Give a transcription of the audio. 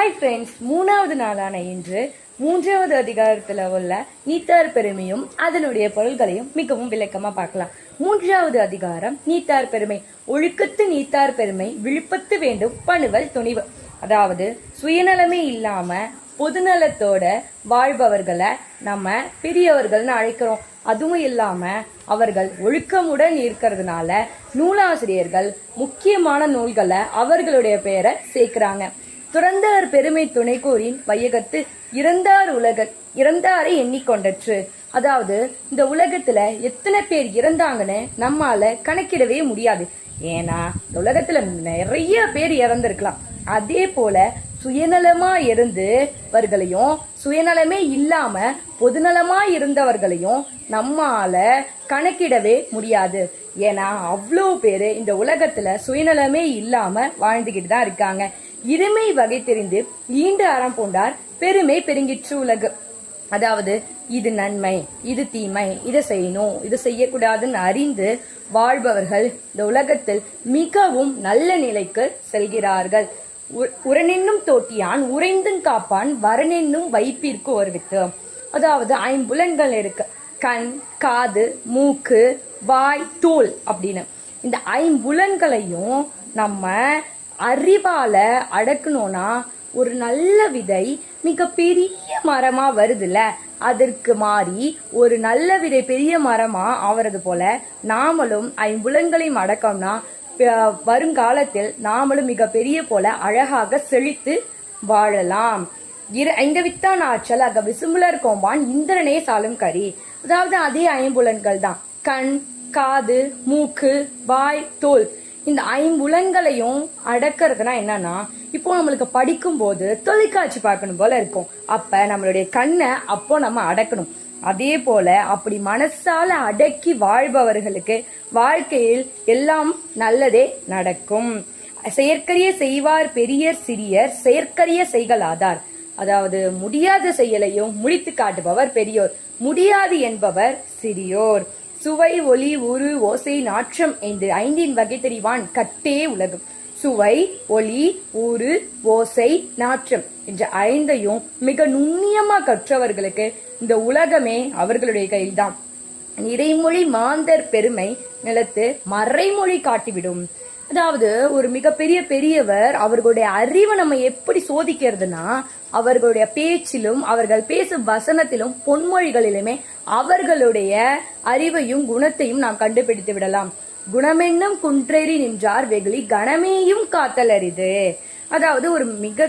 Hi friends, மூணாவது நாளான இன்று மூன்றாவது அதிகாரத்துல உள்ள நீத்தார் பெருமையும் அதனுடைய பொருள்களையும் மிகவும் விளக்கமா பார்க்கலாம். மூன்றாவது அதிகாரம் நீத்தார் பெருமை. ஒழுக்கத்து நீத்தார் பெருமை விழுப்பத்து வேண்டும் பணுவல் துணிவு. அதாவது சுயநலமே இல்லாம பொதுநலத்தோட வாழ்பவர்களை நம்ம பெரியவர்கள்னு அழைக்கிறோம். அதுவும் இல்லாம அவர்கள் ஒழுக்கமுடன் இருக்கிறதுனால நூலாசிரியர்கள் முக்கியமான நூல்களை அவர்களுடைய பெயரை சேர்க்கிறாங்க. துறந்தார் பெருமை துணை கூறின் வையகத்து இறந்தாரை எண்ணிக்கொண்டற்று. அதாவது இந்த உலகத்துல எத்தனை பேர் இறந்தாங்கன்னு நம்மால கணக்கிடவே முடியாது. ஏன்னா இந்த உலகத்துல நிறைய பேர் இறந்திருக்கலாம். அதே போல சுயநலமா இருந்தவர்களையும் சுயநலமே இல்லாம பொதுநலமா இருந்தவர்களையும் நம்மால கணக்கிடவே முடியாது. ஏன்னா அவ்வளோ பேரு இந்த உலகத்துல சுயநலமே இல்லாம வாழ்ந்துகிட்டு தான் இருக்காங்க. இருமை வகை தெரிந்து ஈண்டு அறம் பூண்டார் பெருமை பெருங்கிற்று உலகு. அதாவது இது நன்மை, இது தீமை, இதை செய்யணும், இதை செய்யக்கூடாதுன்னு அறிந்து வாழ்பவர்கள் இந்த உலகத்தில் மிகவும் நல்ல நிலைக்கு செல்கிறார்கள். உரனென்னும் தோட்டியான் உறைந்தும் காப்பான் வரனென்னும் வைப்பிற்கு ஒருவித்து. அதாவது ஐம்புலன்கள் இருக்கு, கண், காது, மூக்கு, வாய், தோல் அப்படின்னு. இந்த ஐம்புலன்களையும் நம்ம அறிவால அடக்கணும்னா ஒரு நல்ல விதை மிக பெரிய மரமா வருதுல்ல, அதற்கு மாறி ஒரு நல்ல விதை பெரிய மரமா ஆவறது போல நாமளும் ஐம்புலன்களையும் அடக்கம்னா வருங்காலத்தில் நாமளும் மிக பெரிய போல அழகாக செழித்து வாழலாம். ஐந்து வித்தான் ஆற்றல் அக விசும்புலர் கோம்பான் இந்திரனே சாலும் கரி. அதாவது அதே ஐம்புலன்கள் தான், கண், காது, மூக்கு, வாய், தோல். இந்த ஐம்புலன்களையும் அடக்கிறதுனா என்னன்னா, இப்போ நம்மளுக்கு படிக்கும் போது தொலைக்காட்சி பார்க்கணும் போல இருக்கும். அப்ப நம்மளுடைய கண்ணை அப்போ நம்ம அடக்கணும். அதே போல அப்படி மனசால அடக்கி வாழ்பவர்களுக்கு வாழ்க்கையில் எல்லாம் நல்லதே நடக்கும். செயற்கரிய செய்வார் பெரியர் சிறியர் செயற்கரிய செய்கலாதார். அதாவது முடியாத செயலையும் முடித்து காட்டுபவர் பெரியோர், முடியாது என்பவர் சிறியோர். சுவை, ஒலி, உரு, ஓசை, நாற்றம் என்று ஐந்தின் வகை தெரிவான் கட்டே உலகம். சுவை, ஒலி, ஊறு, ஓசை, நாற்றம் என்ற ஐந்தையும் மிக நுண்ணியமா கற்றவர்களுக்கு இந்த உலகமே அவர்களுடைய கையில்தான். நிறைமொழி மாந்தர் பெருமை நிலத்து மறைமொழி காட்டிவிடும். அதாவது ஒரு மிகப்பெரிய பெரியவர் அவர்களுடைய அறிவை நம்ம எப்படி சோதிக்கிறதுனா, அவர்களுடைய பேச்சிலும் அவர்கள் பேசும் வசனத்திலும் பொன்மொழிகளிலுமே அவர்களுடைய அறிவையும் குணத்தையும் நாம் கண்டுபிடித்து விடலாம். குணமென்னும் குன்றேறி நின்றார் வெகுளி கணமேயும் காத்தல் அரிது. அதாவது ஒரு மிக